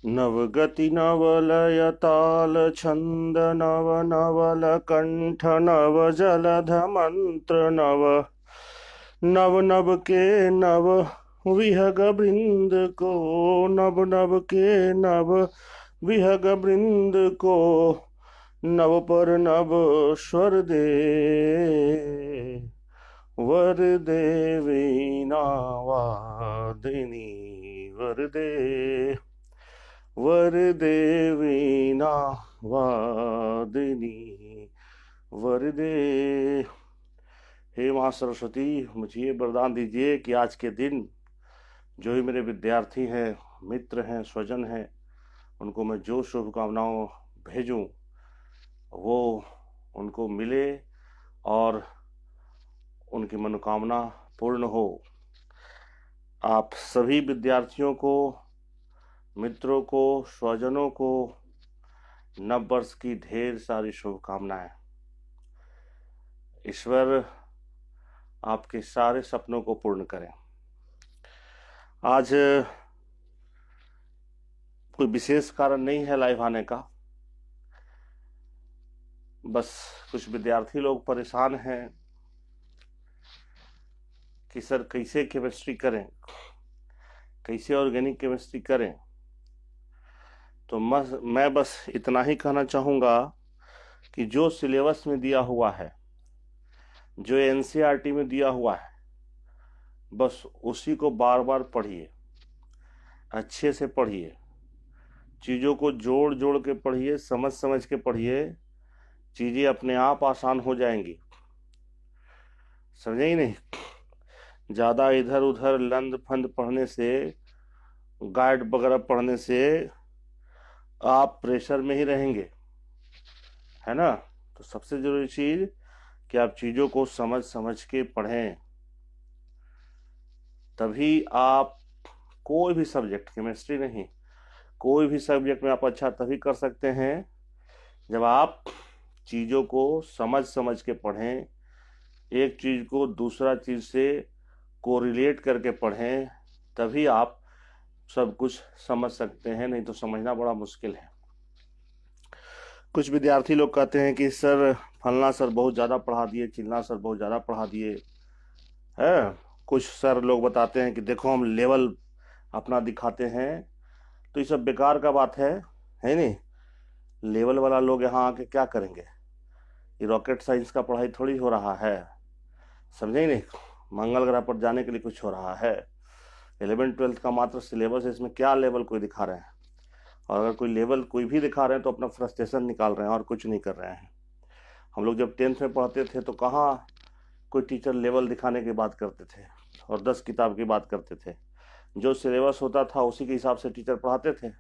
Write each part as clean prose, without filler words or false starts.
नवगति नवलय ताल छंद नव नवल कंठ नव जलध मंत्र नव नव नव के नव विहग बृंद को नव नव के नव विहग बृंद को नव पर नव स्वर दे वर दे वीणा वादिनी वर दे वर दे वीणा वादिनी वर दे। हे माँ सरस्वती, मुझे ये वरदान दीजिए कि आज के दिन जो ही मेरे विद्यार्थी हैं, मित्र हैं, स्वजन हैं, उनको मैं जो शुभकामनाओं भेजूं वो उनको मिले और उनकी मनोकामना पूर्ण हो। आप सभी विद्यार्थियों को, मित्रों को, स्वजनों को नव वर्ष की ढेर सारी शुभकामनाएं। ईश्वर आपके सारे सपनों को पूर्ण करें। आज कोई विशेष कारण नहीं है लाइव आने का, बस कुछ विद्यार्थी लोग परेशान हैं कि सर कैसे केमिस्ट्री करें, कैसे ऑर्गेनिक केमिस्ट्री करें। तो मैं बस इतना ही कहना चाहूँगा कि जो सिलेबस में दिया हुआ है, जो एनसीईआरटी में दिया हुआ है, बस उसी को बार बार पढ़िए, अच्छे से पढ़िए, चीज़ों को जोड़ जोड़ के पढ़िए, समझ समझ के पढ़िए, चीज़ें अपने आप आसान हो जाएंगी। समझे ही नहीं? ज़्यादा इधर उधर लंद फंद पढ़ने से, गाइड वगैरह पढ़ने से आप प्रेशर में ही रहेंगे, है ना। तो सबसे ज़रूरी चीज़ कि आप चीज़ों को समझ समझ के पढ़ें, तभी आप कोई भी सब्जेक्ट, केमिस्ट्री नहीं, कोई भी सब्जेक्ट में आप अच्छा तभी कर सकते हैं जब आप चीज़ों को समझ समझ के पढ़ें, एक चीज़ को दूसरा चीज़ से कोरिलेट करके पढ़ें, तभी आप सब कुछ समझ सकते हैं, नहीं तो समझना बड़ा मुश्किल है। कुछ विद्यार्थी लोग कहते हैं कि सर फलना सर बहुत ज़्यादा पढ़ा दिए, चिल्ला सर बहुत ज़्यादा पढ़ा दिए है। कुछ सर लोग बताते हैं कि देखो हम लेवल अपना दिखाते हैं। तो ये सब बेकार का बात है नहीं। लेवल वाला लोग यहाँ आके क्या करेंगे? ये रॉकेट साइंस का पढ़ाई थोड़ी हो रहा है, समझे ही नहीं। मंगल ग्रह पर जाने के लिए कुछ हो रहा है। 11th-12th का मात्र सिलेबस है, इसमें क्या लेवल कोई दिखा रहे हैं? और अगर कोई लेवल कोई भी दिखा रहे हैं तो अपना फ्रस्ट्रेशन निकाल रहे हैं और कुछ नहीं कर रहे हैं। हम लोग जब 10th में पढ़ते थे तो कहाँ कोई टीचर लेवल दिखाने की बात करते थे और 10 किताब की बात करते थे। जो सिलेबस होता था उसी के हिसाब से टीचर पढ़ाते थे।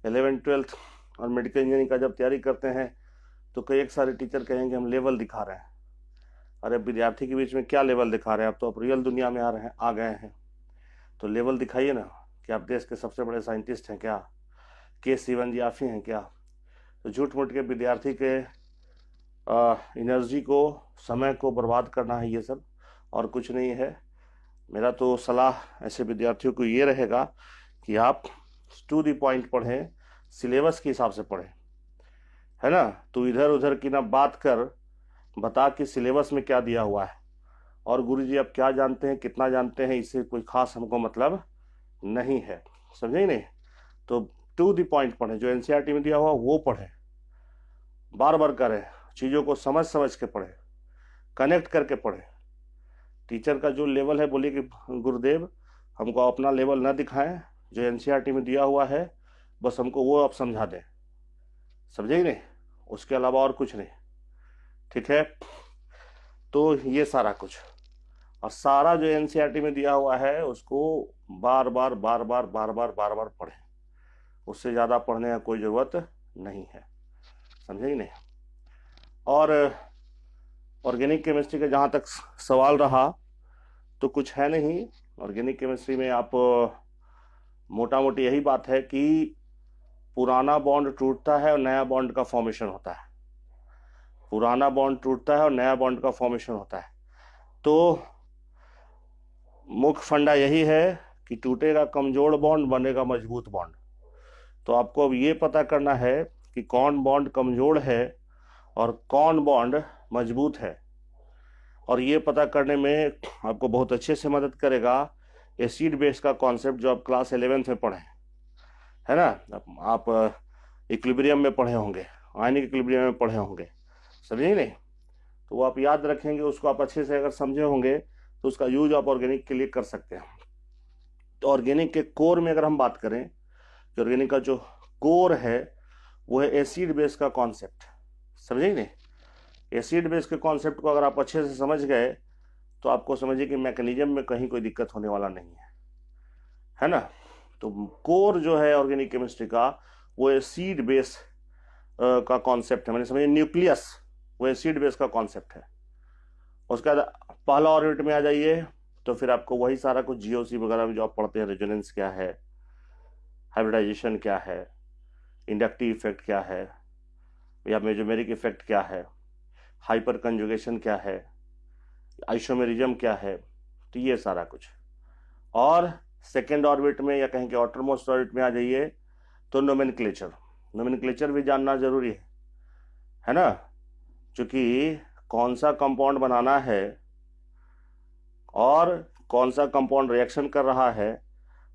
11th-12th और मेडिकल इंजीनियरिंग का जब तैयारी करते हैं तो कई एक सारे टीचर कहेंगे हम लेवल दिखा रहे हैं। अरे विद्यार्थी के बीच में क्या लेवल दिखा रहे हैं? आप तो आप रियल दुनिया में आ गए हैं, तो लेवल दिखाइए ना कि आप देश के सबसे बड़े साइंटिस्ट हैं क्या, के सिवन जाफी हैं क्या। तो झूठ मूठ के विद्यार्थी के एनर्जी को, समय को बर्बाद करना है ये सब, और कुछ नहीं है। मेरा तो सलाह ऐसे विद्यार्थियों को ये रहेगा कि आप टू द पॉइंट पढ़ें, सिलेबस के हिसाब से पढ़ें, है ना। तो इधर उधर की ना बात कर, बता कि सिलेबस में क्या दिया हुआ है और गुरुजी आप क्या जानते हैं, कितना जानते हैं, इससे कोई खास हमको मतलब नहीं है, समझे ही नहीं। तो टू द पॉइंट पढ़ें, जो एनसीईआरटी में दिया हुआ वो पढ़ें, बार बार करें, चीज़ों को समझ समझ के पढ़ें, कनेक्ट करके पढ़ें। टीचर का जो लेवल है, बोलिए कि गुरुदेव हमको अपना लेवल ना दिखाएं, जो एनसीईआरटी में दिया हुआ है बस हमको वो आप समझा दें, समझे ही नहीं, उसके अलावा और कुछ नहीं, ठीक है। तो ये सारा कुछ, और सारा जो एनसीईआरटी में दिया हुआ है उसको बार बार बार बार बार बार बार बार पढ़ें, उससे ज़्यादा पढ़ने का कोई ज़रूरत नहीं है, समझे ही नहीं। और ऑर्गेनिक केमिस्ट्री का जहाँ तक सवाल रहा तो कुछ है नहीं। ऑर्गेनिक केमिस्ट्री में आप मोटा मोटी यही बात है कि पुराना बॉन्ड टूटता है और नया बॉन्ड का फॉर्मेशन होता है, पुराना बॉन्ड टूटता है और नया बॉन्ड का फॉर्मेशन होता है। तो मुख्य फंडा यही है कि टूटेगा कमजोर बॉन्ड, बनेगा मजबूत बॉन्ड। तो आपको अब ये पता करना है कि कौन बॉन्ड कमजोर है और कौन बॉन्ड मजबूत है, और ये पता करने में आपको बहुत अच्छे से मदद करेगा एसिड बेस का कॉन्सेप्ट जो आप क्लास 11th में पढ़े, है ना। आप इक्विलिब्रियम में पढ़े होंगे, आयनिक इक्विलिब्रियम में पढ़े होंगे, समझे नहीं। तो वो आप याद रखेंगे, उसको आप अच्छे से अगर समझे होंगे तो उसका यूज आप ऑर्गेनिक के लिए कर सकते हैं। तो ऑर्गेनिक के कोर में अगर हम बात करें कि ऑर्गेनिक का जो कोर है वो है एसिड बेस का कॉन्सेप्ट, समझे नहीं। एसिड बेस के कॉन्सेप्ट को अगर आप अच्छे से समझ गए तो आपको समझिए कि मैकेनिज्म में कहीं कोई दिक्कत होने वाला नहीं है ना। तो कोर जो है ऑर्गेनिक केमिस्ट्री का वो एसिड बेस का कॉन्सेप्ट है, मैंने समझिए न्यूक्लियस वो एसिड बेस का कॉन्सेप्ट है। उसके बाद पहला ऑर्बिट में आ जाइए तो फिर आपको वही सारा कुछ जीओसी वगैरह में जो आप पढ़ते हैं, रेजोनेंस क्या है, हाइब्रिडाइजेशन क्या है, इंडक्टिव इफेक्ट क्या है, या मेजोमेरिक इफेक्ट क्या है, हाइपर कंजुगेशन क्या है, आइसोमेरिज्म क्या है, तो ये सारा कुछ। और सेकेंड ऑर्बिट में या कहीं के आउटरमोस्ट ऑर्बिट में आ जाइए तो नोमेनक्लेचर भी जानना जरूरी है ना, क्योंकि कौन सा कंपाउंड बनाना है और कौन सा कंपाउंड रिएक्शन कर रहा है,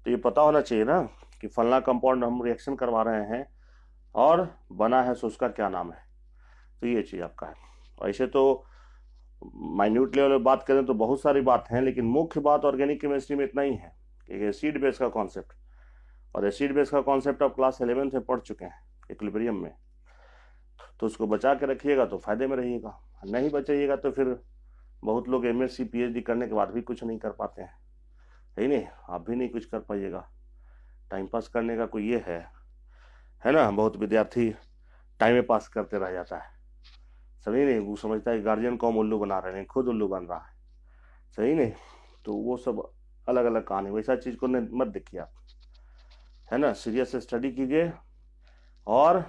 तो ये पता होना चाहिए ना कि फलना कंपाउंड हम रिएक्शन करवा रहे हैं और बना है सो उसका क्या नाम है। तो ये चीज़ आपका है। ऐसे तो माइन्यूट लेवल में बात करें तो बहुत सारी बात हैं, लेकिन मुख्य बात ऑर्गेनिक केमिस्ट्री में इतना ही है कि एसिड बेस का कॉन्सेप्ट, और एसिड बेस का कॉन्सेप्ट आप क्लास 11th में पढ़ चुके हैं इक्विलिब्रियम में। तो उसको बचा के रखिएगा तो फायदे में रहिएगा, नहीं बचाइएगा तो फिर बहुत लोग MSc PhD करने के बाद भी कुछ नहीं कर पाते हैं, है नहीं। आप भी नहीं कुछ कर पाइएगा, टाइम पास करने का कोई ये है ना। बहुत विद्यार्थी टाइम में पास करते रह जाता है, सही नहीं। वो समझता है गार्जियन को हम उल्लू बना रहे हैं, खुद उल्लू बन रहा है, सही नहीं। तो वो सब अलग अलग कहानी, वैसा चीज़ को मत देखिए आप, है ना। सीरियस स्टडी कीजिए। और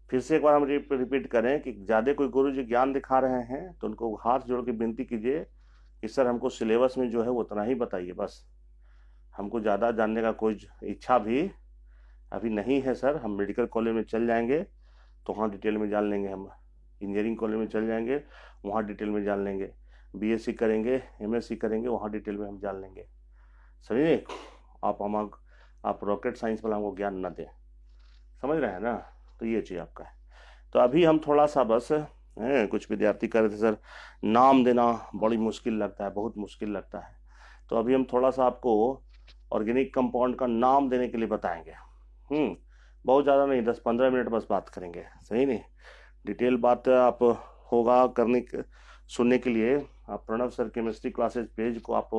फिर से एक बार हम रिपीट करें कि ज़्यादा कोई गुरु जी ज्ञान दिखा रहे हैं तो उनको हाथ जोड़ के विनती कीजिए कि सर हमको सिलेबस में जो है वो उतना ही बताइए, बस हमको ज़्यादा जानने का कोई इच्छा भी अभी नहीं है सर। हम मेडिकल कॉलेज में चल जाएंगे तो वहाँ डिटेल में जान लेंगे, हम इंजीनियरिंग कॉलेज में चल जाएंगे वहाँ डिटेल में जान लेंगे, BSc करेंगे, MSc करेंगे वहाँ डिटेल में हम जान लेंगे, समझिए। आप रॉकेट साइंस वाला हमको ज्ञान ना दें, समझ रहे हैं ना। तो ये चीज़ आपका है। तो अभी हम थोड़ा सा बस कुछ विद्यार्थी कर रहे थे सर नाम देना बड़ी मुश्किल लगता है, बहुत मुश्किल लगता है। तो अभी हम थोड़ा सा आपको ऑर्गेनिक कंपाउंड का नाम देने के लिए बताएंगे। बहुत ज़्यादा नहीं, 10-15 मिनट बस बात करेंगे, सही नहीं। डिटेल बात आप होगा सुनने के लिए आप Pranav sir chemistry classes page को आप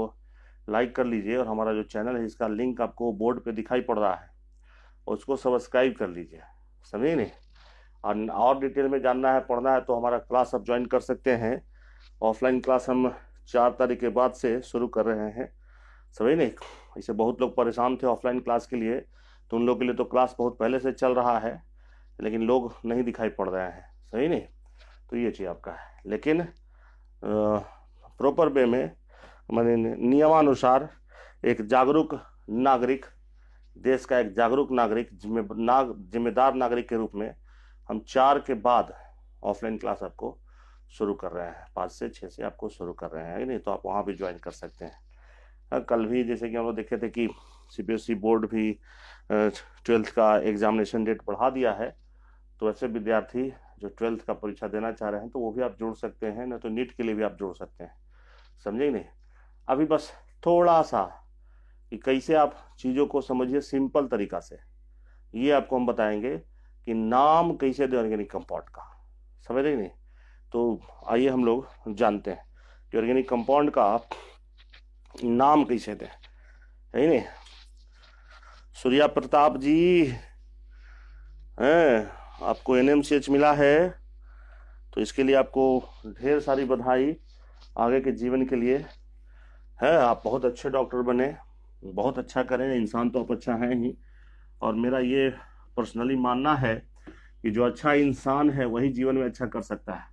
लाइक कर लीजिए, और हमारा जो चैनल है इसका लिंक आपको बोर्ड पे दिखाई पड़ रहा है, उसको सब्सक्राइब कर लीजिए, समझिए नहीं। और डिटेल में जानना है, पढ़ना है तो हमारा क्लास आप ज्वाइन कर सकते हैं। ऑफलाइन क्लास हम 4 तारीख के बाद से शुरू कर रहे हैं, समझिए नहीं। इससे बहुत लोग परेशान थे ऑफलाइन क्लास के लिए, तो उन लोगों के लिए तो क्लास बहुत पहले से चल रहा है, लेकिन लोग नहीं दिखाई पड़ रहे हैं, सही नहीं। तो ये चीज़ आपका है, लेकिन प्रॉपर वे में माने नियमानुसार एक जागरूक नागरिक, देश का एक जागरूक नागरिक, जिम्मेदार नागरिक के रूप में हम 4 के बाद ऑफलाइन क्लास आपको शुरू कर रहे हैं, 5 से 6 से आपको शुरू कर रहे हैं, नहीं तो आप वहाँ भी ज्वाइन कर सकते हैं। कल भी जैसे कि हम लोग देखे थे कि CBSE बोर्ड भी 12th का एग्जामिनेशन डेट बढ़ा दिया है, तो ऐसे विद्यार्थी जो 12th का परीक्षा देना चाह रहे हैं तो वो भी आप जोड़ सकते हैं, ना तो नीट के लिए भी आप जोड़ सकते हैं, समझे नहीं। अभी बस थोड़ा सा कि कैसे आप चीज़ों को समझिए सिंपल तरीका से, ये आपको हम बताएंगे कि नाम कैसे दें ऑर्गेनिक कंपाउंड का, समझ रहे नहीं। तो आइए हम लोग जानते हैं कि ऑर्गेनिक कंपाउंड का नाम कैसे दें, है नहीं। सूर्या प्रताप जी हैं, आपको NMCH मिला है, तो इसके लिए आपको ढेर सारी बधाई आगे के जीवन के लिए है। आप बहुत अच्छे डॉक्टर बने, बहुत अच्छा करें, इंसान तो आप अच्छा हैं ही। और मेरा ये पर्सनली मानना है कि जो अच्छा इंसान है वही जीवन में अच्छा कर सकता है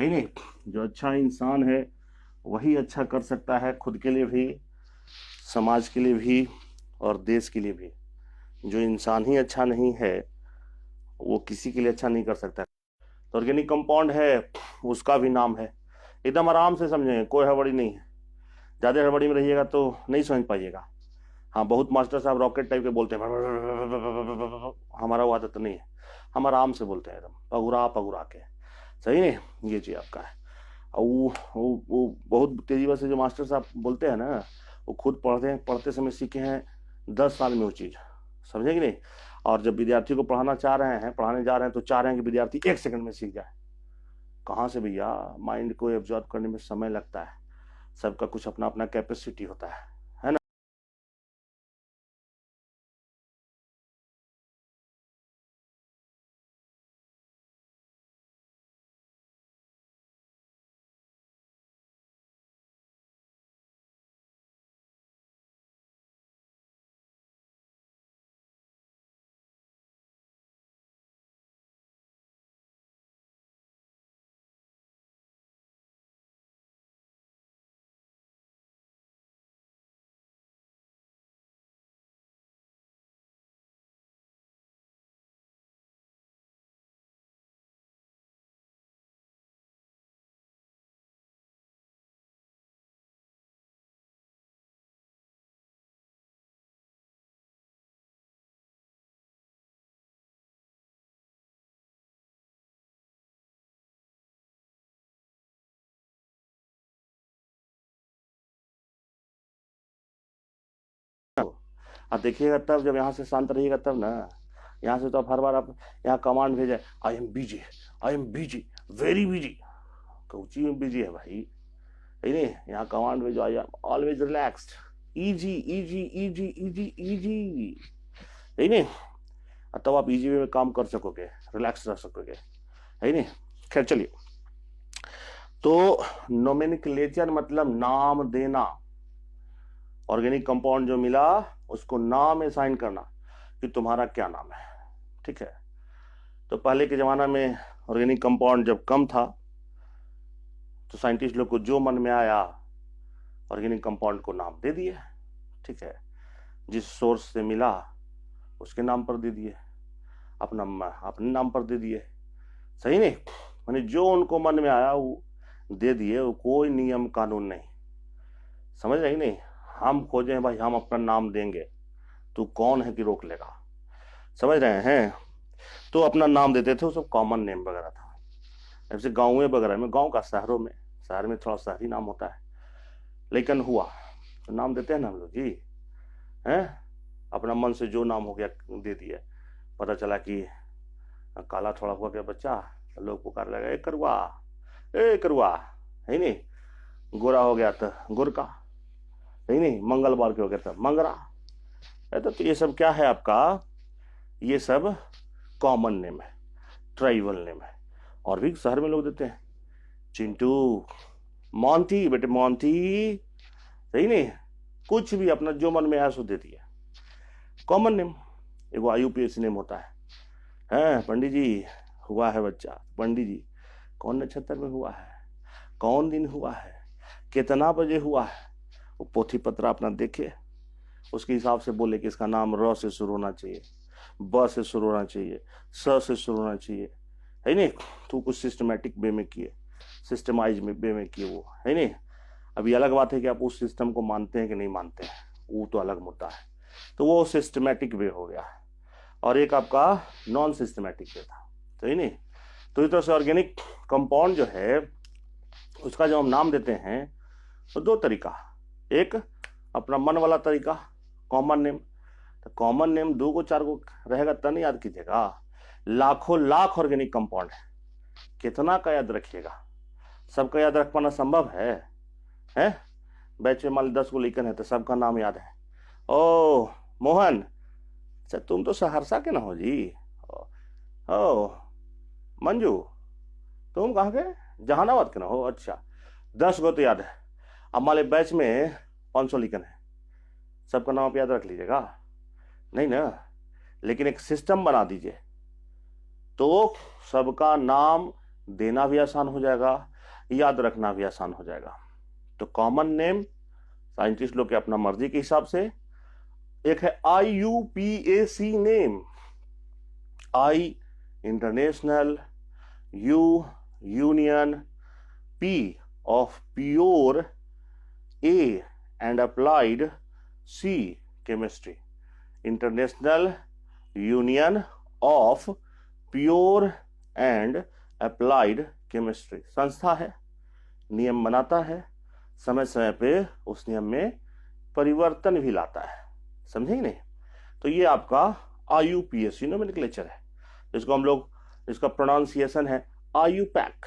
नहीं। जो अच्छा इंसान है वही अच्छा कर सकता है, खुद के लिए भी, समाज के लिए भी और देश के लिए भी, जो इंसान ही अच्छा नहीं है वो किसी के लिए अच्छा नहीं कर सकता। तो ऑर्गेनिक कंपाउंड है, उसका भी नाम है। एकदम आराम से समझेंगे, कोई हड़बड़ी नहीं है। ज़्यादा हड़बड़ी में रहिएगा तो नहीं समझ पाइएगा। हाँ, बहुत मास्टर साहब रॉकेट टाइप के बोलते हैं, हमारा वो आदत नहीं है। हम आराम से बोलते हैं, एकदम पगुरा पगुरा के। सही नहीं, ये चीज़ आपका है। और वो बहुत तेजी से जो मास्टर साहब बोलते हैं ना, वो खुद पढ़ते समय सीखे हैं 10 साल में वो चीज़, समझे कि नहीं। और जब विद्यार्थी को पढ़ाने जा रहे हैं तो चाह रहे हैं कि विद्यार्थी 1 सेकंड में सीख जाए। कहाँ से भैया, माइंड को एब्जॉर्ब करने में समय लगता है। सबका कुछ अपना अपना कैपेसिटी होता है ना। आप देखिएगा तब, जब यहाँ से शांत रहिएगा तब ना। यहाँ से तो आप हर बार आप यहाँ कमांड भेजे, I am busy, I am busy, very busy. Cauchy में बिजी है भाई, है नहीं। यहाँ कमांड भेजो, I am always relaxed, easy easy easy easy easy, है नहीं। तब आप इजी वे में काम कर सकोगे, रिलैक्स रह सकोगे, है नहीं। खैर चलिए, तो नोमेनक्लेचर मतलब नाम देना। ऑर्गेनिक कंपाउंड जो मिला उसको नाम असाइन करना कि तुम्हारा क्या नाम है, ठीक है। तो पहले के ज़माना में ऑर्गेनिक कंपाउंड जब कम था तो साइंटिस्ट लोग को जो मन में आया ऑर्गेनिक कंपाउंड को नाम दे दिए, ठीक है। जिस सोर्स से मिला उसके नाम पर दे दिए, अपने नाम पर दे दिए, सही नहीं। माने जो उनको मन में आया वो दे दिए, वो कोई नियम कानून नहीं, समझ रहे नहीं। हम खोजें भाई, हम अपना नाम देंगे, तू कौन है कि रोक लेगा, समझ रहे हैं। तो अपना नाम देते थे, वो सब कॉमन नेम वगैरह था। जैसे गाँव वगैरह में, गाँव का शहरों में, शहर में थोड़ा शहरी नाम होता है, लेकिन हुआ तो नाम देते हैं ना हम लोग जी, हैं। अपना मन से जो नाम हो गया दे दिया। पता चला कि काला थोड़ा हुआ गया बच्चा, तो लोग पुकार लगा, ए करुआ, ए करुआ, है नहीं। गोरा हो गया तो गुरका, है नहीं। मंगलवार के हो गया तो मंगरा। तो ये सब क्या है आपका, ये सब कॉमन नेम है, ट्राइबल नेम है। और भी शहर में लोग देते हैं, चिंटू, मोंटी, बेटे मोंटी, सही नहीं। कुछ भी अपना जो मन में आया सो दे दिया, कॉमन नेम। एगो IUPAC नेम होता है पंडित जी हुआ है बच्चा, पंडित जी कौन नक्षत्र में हुआ है, कौन दिन हुआ है, कितना बजे हुआ है, वो पोथी पत्र अपना देखे, उसके हिसाब से बोले कि इसका नाम र से शुरू होना चाहिए, ब से शुरू होना चाहिए, स से शुरू होना चाहिए, है नहीं। तो कुछ सिस्टमेटिक वे में किए, सिस्टमाइज वे में किए वो, है नहीं। अभी अलग बात है कि आप उस सिस्टम को मानते हैं कि नहीं मानते हैं, वो तो अलग मुद्दा है। तो वो सिस्टमेटिक वे हो गया, और एक आपका नॉन सिस्टमेटिक वे था, सही नहीं। तो इस तरह से ऑर्गेनिक कंपाउंड जो है उसका जब हम नाम देते हैं तो दो तरीका, एक अपना मन वाला तरीका कॉमन नेम। तो कॉमन नेम 2 को 4 को रहेगा तब नहीं याद कीजिएगा, लाखों लाख ऑर्गेनिक कंपाउंड है, कितना का याद रखिएगा। सबका याद रख पाना संभव है। बैच में मान ली 10 को लेकर है तो सबका नाम याद है। ओ मोहन, अच्छा तुम तो सहरसा के ना हो जी। ओ मंजू, तुम कहाँ के, जहानाबाद के ना हो, अच्छा 10 को तो याद है। अब मान ली बैच में 500 लिखन है, सबका नाम आप याद रख लीजिएगा नहीं ना। लेकिन एक सिस्टम बना दीजिए तो सबका नाम देना भी आसान हो जाएगा, याद रखना भी आसान हो जाएगा। तो कॉमन नेम साइंटिस्ट लोग के अपना मर्जी के हिसाब से एक है IUPAC name, I international, U union, P of pure, A and applied, C chemistry. International union of pure and applied chemistry संस्था है, नियम बनाता है, समय समय पे उस नियम में परिवर्तन भी लाता है, समझे ही नहीं। तो ये आपका IUPAC नोमेनक्लेचर है, जिसको हम लोग, इसका प्रोनाउंसिएशन है IUPAC।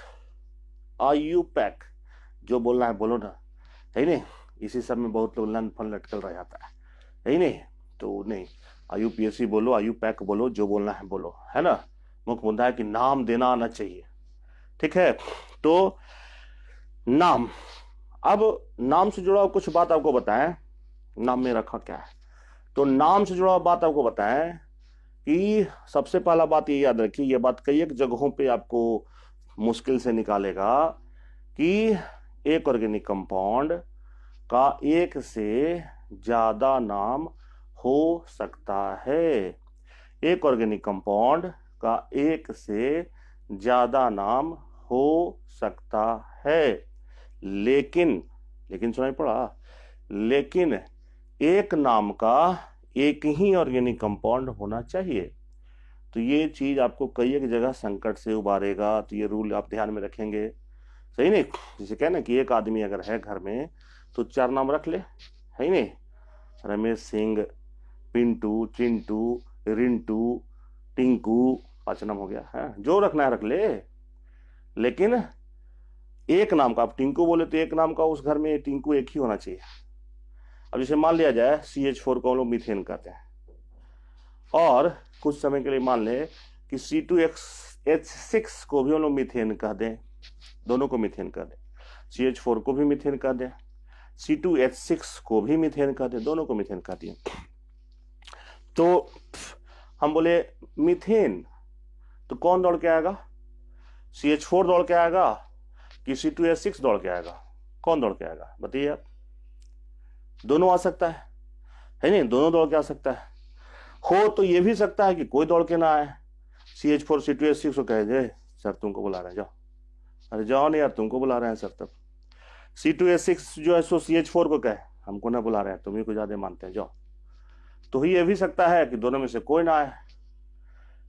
IUPAC जो बोलना है बोलो ना, है नहीं। इसी सब में बहुत लोग लन फन लटकल रह जाता है नहीं। तो नहीं, IUPAC बोलो, IUPAC बोलो, जो बोलना है बोलो, है ना। मुख्य मुद्दा है कि नाम देना आना चाहिए, ठीक है। तो नाम, अब नाम से जुड़ा कुछ बात आपको बताएं, नाम में रखा क्या है। तो नाम से जुड़ा बात आपको बताएं कि सबसे पहला बात ये याद रखिए, ये बात कई एक जगहों पे आपको मुश्किल से निकालेगा कि एक ऑर्गेनिक कंपाउंड का एक से ज्यादा नाम हो सकता है। एक ऑर्गेनिक कंपाउंड का एक से ज्यादा नाम हो सकता है, लेकिन सुनाई पड़ा, लेकिन एक नाम का एक ही ऑर्गेनिक कंपाउंड होना चाहिए। तो ये चीज आपको कई एक जगह संकट से उबारेगा, तो ये रूल आप ध्यान में रखेंगे, सही नहीं। जैसे कहना कि एक आदमी अगर है घर में तो 4 नाम रख ले, है नहीं, रमेश सिंह, पिंटू, चिंटू, रिंटू, टिंकू, 5 नाम हो गया है, जो रखना है रख ले, लेकिन एक नाम का, आप टिंकू बोले तो एक नाम का उस घर में टिंकू एक ही होना चाहिए। अब जैसे मान लिया जाए CH4 को हम लोग मीथेन कहते हैं, और कुछ समय के लिए मान ले कि C2H6 को भी हम लोग मीथेन कह दें, दोनों को मीथेन कह दें, CH4 को भी मीथेन कह दें, C2H6 को भी मीथेन कह दें, दोनों को मीथेन कह दिए। तो हम बोले मीथेन, तो कौन दौड़ के आएगा, CH4 दौड़ के आएगा कि C2H6 दौड़ के आएगा, कौन दौड़ के आएगा बताइए आप। दोनों आ सकता है नहीं, दोनों दौड़ के आ सकता है। हो तो ये भी सकता है कि कोई दौड़ के ना आए, CH4 C2H6 को कहे दे सर तुमको बुला रहे हैं जाओ, अरे जाओ नहीं यार तुमको बुला रहे हैं सर, तब C2H6 जो है सो CH4 को कहे हमको ना बुला रहे हैं, तुम ही को ज्यादा मानते हैं जाओ। तो ये भी सकता है कि दोनों में से कोई ना आए,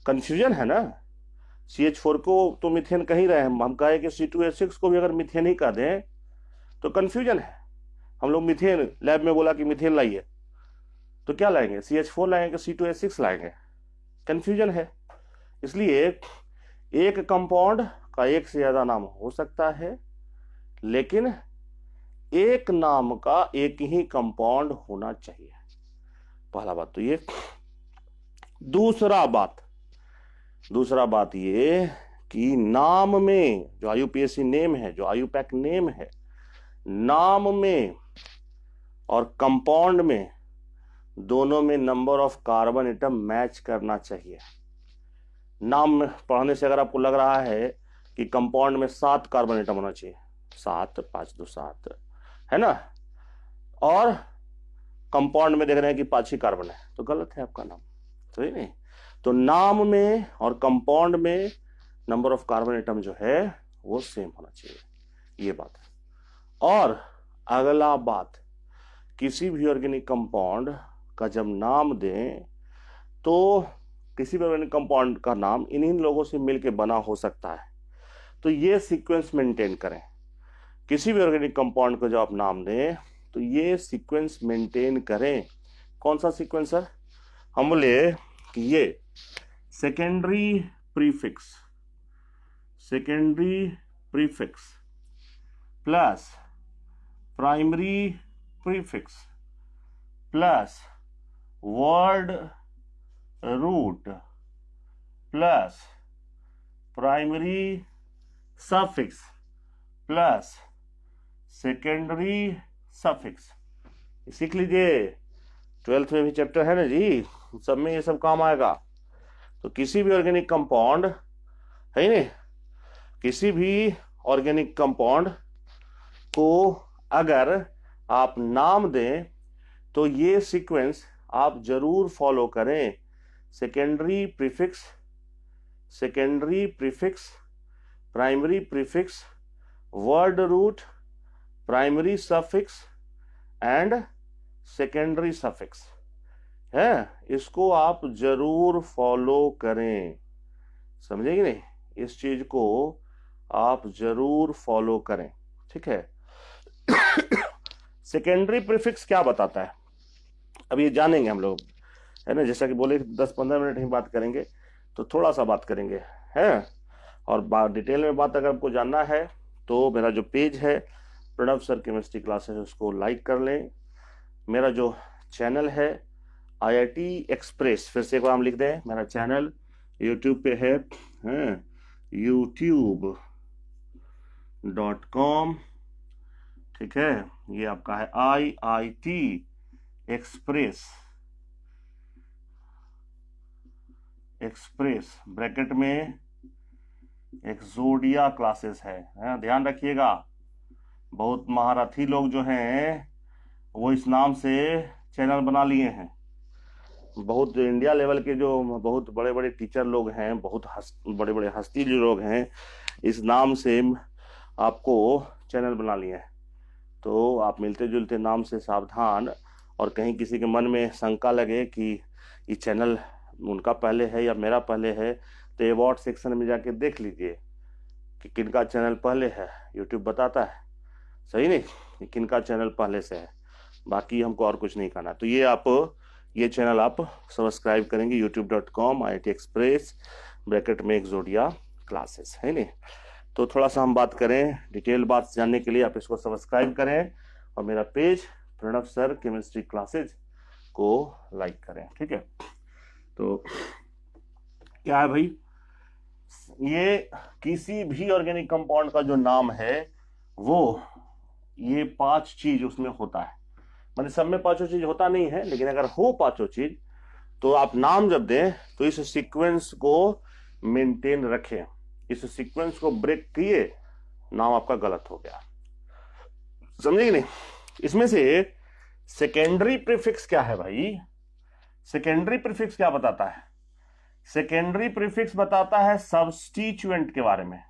कंफ्यूजन है ना। CH4 को तो मीथेन कह ही रहे हैं, हम कहे कि C2H6 को भी अगर मीथेन ही कह दें तो कंफ्यूजन है। हम लोग मीथेन लैब में बोला कि मीथेन लाइए, तो क्या लाएंगे, CH4 लाएंगे, C2H6 लाएंगे, कंफ्यूजन है। इसलिए एक कंपाउंड का एक से ज्यादा नाम हो सकता है, लेकिन एक नाम का एक ही कंपाउंड होना चाहिए, पहला बात तो ये। दूसरा बात ये कि नाम में जो IUPAC नेम है, जो IUPAC नेम है, नाम में और कंपाउंड में दोनों में number of carbon atom match करना चाहिए। नाम में पढ़ने से अगर आपको लग रहा है कि कंपाउंड में 7 कार्बन एटम होना चाहिए, 7 5 2 7 है ना, और कंपाउंड में देख रहे हैं कि 5 ही कार्बन है, तो गलत है आपका नाम, सही नहीं। तो नाम में और कंपाउंड में नंबर ऑफ कार्बन एटम जो है वो सेम होना चाहिए, ये बात है। और अगला बात, किसी भी ऑर्गेनिक कंपाउंड का जब नाम दें तो किसी भी ऑर्गेनिक कंपाउंड का नाम इन्हीं लोगों से मिलकर बना हो सकता है, तो ये सीक्वेंस मेंटेन करें। किसी भी ऑर्गेनिक कंपाउंड को जब आप नाम दें तो ये सीक्वेंस मेंटेन करें। कौन सा सीक्वेंस सर, हम बोले कि ये secondary prefix plus primary prefix plus word root plus primary suffix plus secondary suffix, सीख लीजिए, 12th में भी चैप्टर है ना जी, सब में ये सब काम आएगा। तो किसी भी ऑर्गेनिक कंपाउंड है नहीं, किसी भी ऑर्गेनिक कंपाउंड को अगर आप नाम दें तो ये सीक्वेंस आप जरूर फॉलो करें। Secondary prefix, secondary prefix, primary prefix, word root, primary suffix and secondary suffix है, इसको आप जरूर फॉलो करें। समझे कि नहीं? इस चीज को आप जरूर फॉलो करें, ठीक है। सेकेंडरी प्रीफिक्स क्या बताता है, अब ये जानेंगे हम लोग, है ना। जैसा कि बोले 10-15 मिनट ही बात करेंगे, तो थोड़ा सा बात करेंगे, है। और डिटेल में बात अगर आपको जानना है तो मेरा जो पेज है प्रणव सर केमिस्ट्री क्लासेस, उसको लाइक कर लें। मेरा जो चैनल है IIT एक्सप्रेस, फिर से एक बार हम लिख दें, मेरा चैनल यूट्यूब पे है youtube.com, ठीक है। ये आपका है IIT एक्सप्रेस, एक्सप्रेस ब्रैकेट में एक्सोडिया क्लासेस है, ध्यान रखिएगा। बहुत महारथी लोग जो हैं वो इस नाम से चैनल बना लिए हैं। बहुत इंडिया लेवल के जो बहुत बड़े बड़े टीचर लोग हैं, बहुत बड़े बड़े हस्ती जो लोग हैं, इस नाम से आपको चैनल बना लिए हैं। तो आप मिलते जुलते नाम से सावधान, और कहीं किसी के मन में शंका लगे कि ये चैनल उनका पहले है या मेरा पहले है, तो अवार्ड सेक्शन में जाके देख लीजिए कि किनका चैनल पहले है। यूट्यूब बताता है, सही नहीं, कि किनका चैनल पहले से है। बाकी हमको और कुछ नहीं करना। तो ये चैनल आप सब्सक्राइब करेंगे youtube.com IIT एक्सप्रेस ब्रैकेट में एक्सोडिया क्लासेस, है नहीं। तो थोड़ा सा हम बात करें, डिटेल बात जानने के लिए आप इसको सब्सक्राइब करें और मेरा page Pranav sir chemistry classes को लाइक करें, ठीक है। तो क्या है भाई, ये किसी भी ऑर्गेनिक कंपाउंड का जो नाम है वो ये 5 चीज उसमें होता है। मतलब सब में 5 चीज होता नहीं है, लेकिन अगर हो 5 चीज तो आप नाम जब दें तो इस सीक्वेंस को मेंटेन रखें। इस सीक्वेंस को ब्रेक किए, नाम आपका गलत हो गया। समझे कि नहीं? इसमें से सेकेंडरी प्रीफिक्स क्या है भाई? सेकेंडरी प्रीफिक्स क्या बताता है? सेकेंडरी प्रीफिक्स बताता है सब्स्टिट्यूएंट के बारे में,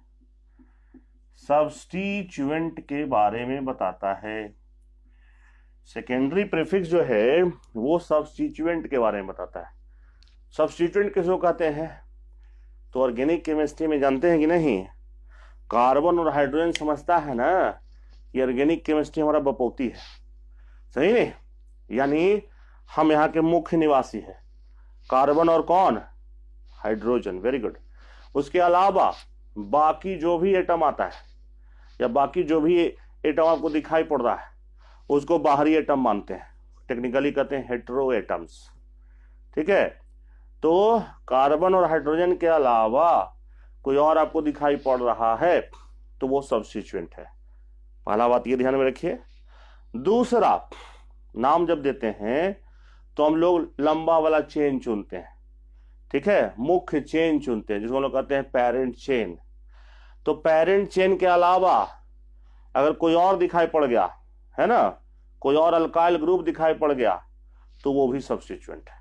सब्स्टिट्यूएंट के बारे में बताता है। सेकेंडरी प्रीफिक्स जो है वो सब्स्टिट्यूएंट के बारे में बताता है। सब्स्टिट्यूएंट किसको कहते हैं? तो ऑर्गेनिक केमिस्ट्री में जानते हैं कि नहीं, कार्बन और हाइड्रोजन समझता है ना, ये ऑर्गेनिक केमिस्ट्री हमारा बपौती है, सही नहीं। यानी हम यहाँ के मुख्य निवासी हैं, कार्बन और कौन? Hydrogen, very good. उसके अलावा बाकी जो भी एटम आता है या बाकी जो भी एटम आपको दिखाई पड़ रहा है उसको बाहरी एटम मानते हैं, टेक्निकली कहते हैं हेटेरो एटम्स, ठीक है। तो कार्बन और हाइड्रोजन के अलावा कोई और आपको दिखाई पड़ रहा है तो वो सब्स्टिट्यूएंट है। पहला बात ये ध्यान में रखिए। दूसरा, नाम जब देते हैं तो हम लोग लंबा वाला चेन चुनते हैं, ठीक है, मुख्य चेन चुनते हैं, जिसको हम लोग कहते हैं पेरेंट चेन। तो पेरेंट चेन के अलावा अगर कोई और दिखाई पड़ गया, है ना, कोई और अल्काइल ग्रुप दिखाई पड़ गया तो वो भी सब्स्टिट्यूएंट है,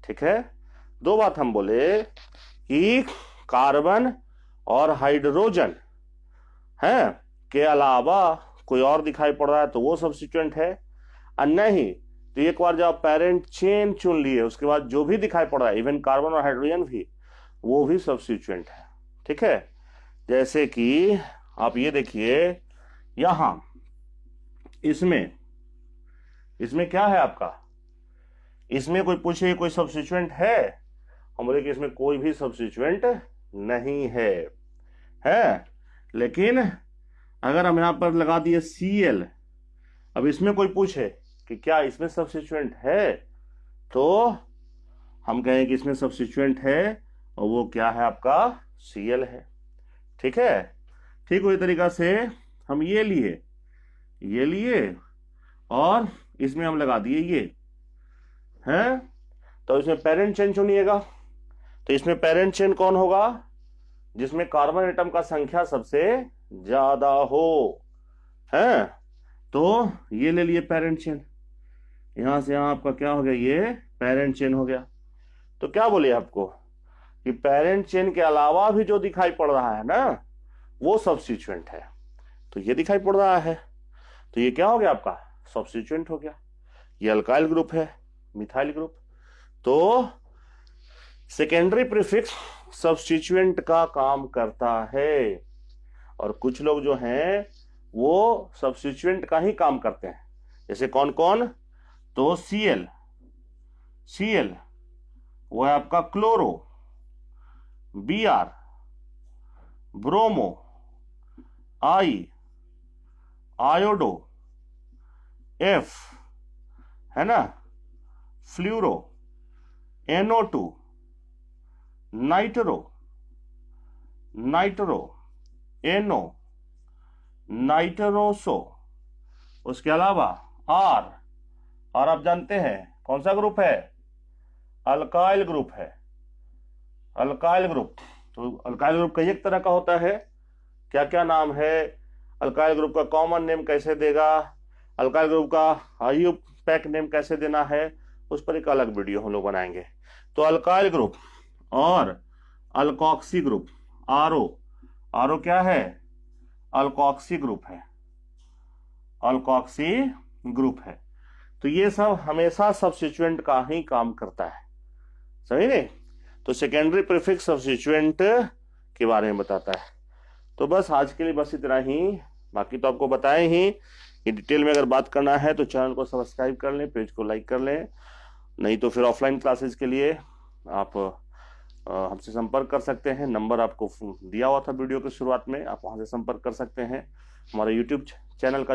ठीक है। 2 बात हम बोले कि कार्बन और हाइड्रोजन है के अलावा कोई और दिखाई पड़ रहा है तो वो सब्स्टिट्यूएंट है, और नहीं तो एक बार जब पेरेंट चेन चुन लिए उसके बाद जो भी दिखाई पड़ रहा है, इवन कार्बन और हाइड्रोजन भी, वो भी सब्स्टिट्यूएंट है, ठीक है। जैसे कि आप ये देखिए यहां इसमें क्या है आपका, इसमें कोई पूछे कोई सब्स्टिट्यूएंट है, हम बोले कि इसमें कोई भी सब्स्टिट्यूएंट नहीं है। लेकिन अगर हम यहां पर लगा दिए Cl, अब इसमें कोई पूछे कि क्या इसमें सब्स्टिट्यूएंट है, तो हम कहें कि इसमें सब्स्टिट्यूएंट है और वो क्या है आपका Cl है, ठीक है। ठीक वही तरीका से हम ये लिए और इसमें हम लगा दिए ये है, तो इसमें पेरेंट चेन चुनिएगा। तो इसमें पेरेंट चेन कौन होगा? जिसमें कार्बन एटम का संख्या सबसे ज्यादा हो, है, तो ये ले लिए पेरेंट चेन, यहां से यहां आपका क्या हो गया, ये पेरेंट चेन हो गया। तो क्या बोले आपको कि पेरेंट चेन के अलावा भी जो दिखाई पड़ रहा है ना वो सब्स्टिट्यूएंट है। तो ये दिखाई पड़ रहा है, तो ये क्या हो गया आपका, सब्स्टिट्यूएंट हो गया। ये अल्काइल ग्रुप है, मिथाइल ग्रुप। तो सेकेंडरी प्रीफिक्स सब्स्टिट्यूएंट का काम करता है, और कुछ लोग जो हैं वो सब्स्टिट्यूएंट का ही काम करते हैं। जैसे कौन कौन, तो Cl, वो है आपका क्लोरो, Br ब्रोमो, आई आयोडो, F है ना fluoro, NO2 nitro, NO nitroso. उसके अलावा R, और आप जानते हैं कौन सा ग्रुप है, अल्काइल ग्रुप है, अल्काइल ग्रुप। तो अल्काइल ग्रुप कई एक तरह का होता है, क्या क्या नाम है, अल्काइल ग्रुप का कॉमन नेम कैसे देगा, अल्काइल ग्रुप का आईयूपैक नेम कैसे देना है, उस पर एक अलग वीडियो हम लोग बनाएंगे। तो अल्काइल ग्रुप और अल्कोक्सी ग्रुप, आरओ क्या है, अल्कोक्सी ग्रुप है, अल्कोक्सी ग्रुप है। तो ये सब हमेशा सब्स्टिट्यूएंट का ही काम करता है, सही नहीं। तो सेकेंडरी प्रीफिक्स सब्स्टिट्यूएंट के बारे में बताता है। तो बस आज के लिए बस इतना ही, बाकी तो आपको बताएं ही। ये डिटेल में अगर बात करना है तो चैनल को सब्सक्राइब कर लें, पेज को लाइक कर लें, नहीं तो फिर ऑफलाइन क्लासेस के लिए आप हमसे संपर्क कर सकते हैं। नंबर आपको दिया हुआ था वीडियो की शुरुआत में, आप वहां से संपर्क कर सकते हैं। हमारे यूट्यूब चैनल का